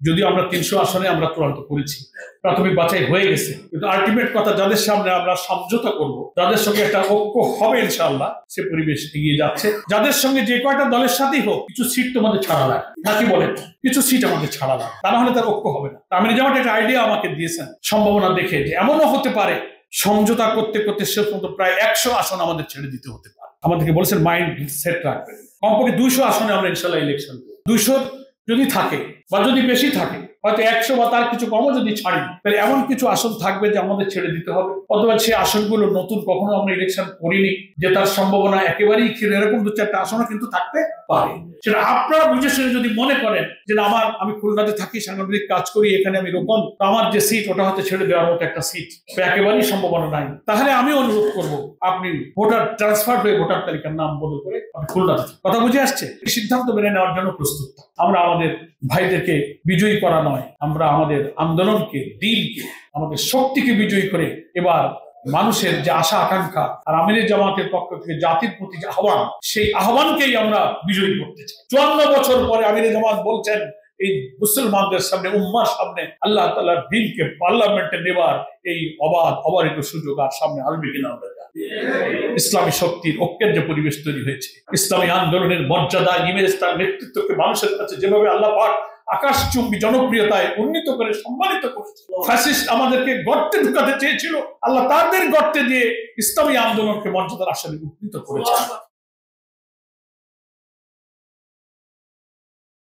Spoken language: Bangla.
যদিও আমরা 300 আসনে আমরা চূড়ান্ত করেছি, প্রাথমিক বাছাই হয়ে গেছে, কিন্তু আলটিমেট কথা যাদের সামনে আমরা সমঝোতা করব, যাদের সঙ্গে একটা ঐক্য হবে ইনশাআল্লাহ, সে পরিবেশ এগিয়ে যাচ্ছে। যাদের সঙ্গে যে কয়টা দলের সাথেই হোক কিছু সিট তোমাদের ছাড়া লাগে, নাকি বলেন? কিছু সিট আমাদের ছাড়া লাগে, তা না হলে তার ঐক্য হবে না। আমির জামাত একটা আইডিয়া আমাকে দিয়েছেন সম্ভাবনা দেখে, যে এমনও হতে পারে সমঝোতা করতে করতে শেষ পর্যন্ত প্রায় 100 আসন আমাদের ছেড়ে দিতে হতে পারে। আমাদেরকে বলেছেন মাইন্ড সেট রাখবেন, কমপক্ষে 200 আসনে আমরা ইনশাআল্লাহ ইলেকশন করব। 200 যদি থাকে বা যদি বেশি থাকে, হয়তো 100 বা তার কিছু কমও যদি ছাড়ি, তাহলে এমন কিছু আসন থাকবে যে আমাদের ছেড়ে দিতে হবে, অথবা সেই আসনগুলো নতুন কখনো আমরা ইলেকশন করিনি, যে তার সম্ভাবনা একেবারেই ক্ষীণ, এরকম 2-4টা আসনও কিন্তু থাকতে পারে। সেটা আপনারা বুঝে শুনে যদি মনে করেন যে আমি খুলনাতে থাকি, সাংগঠনিক কাজ করি, এখানে আমি রোপণ, আমার যে সিট ওটা হয়তো ছেড়ে দেওয়ার মতো একটা সিট একেবারেই সম্ভাবনা নাই, তাহলে আমি অনুরোধ করব আপনি ভোটার ট্রান্সফার হয়ে ভোটার তালিকার নাম বদল করে আপনি খুলনাতে। কথা বুঝে আসছে? সিদ্ধান্ত মেনে নেওয়ার জন্য প্রস্তুত। আমরা আমাদের ভাইদেরকে বিজয়ী করা নয়, আমরা আমাদের আন্দোলনকে, দিনকে, আমাদের শক্তিকে বিজয়ী করে এবার মানুষের যে আশা আকাঙ্ক্ষা আর আমির জামাতের পক্ষ থেকে জাতির প্রতি যে আহ্বান, সেই আহ্বানকেই আমরা বিজয়ী করতে চাই। 54 বছর পরে আমির জামাত বলছেন এই মুসলমানদের সামনে, উম্মার সামনে আল্লাহ তাআলার দ্বীনকে পার্লামেন্টে নেবার এই অবারিত সুযোগ আর সামনে আসবে কিনা। ইসলামী শক্তির ঐক্যের যে পরিবেশ তৈরি হয়েছে, ইসলামী আন্দোলনের মর্যাদা, ইমেজ, তার নেতৃত্বকে মানুষের কাছে যেভাবে আল্লাহ পাক আকাশচুম্বী জনপ্রিয়তায় উন্নীত করে সম্মানিত করেছে। ফ্যাসিস্ট আমাদেরকে গর্তে ঢুকাতে চেয়েছিল, আল্লাহ তাদের গর্তে দিয়ে ইসলামী আন্দোলনকে মর্যাদার আসনে উন্নীত করেছে।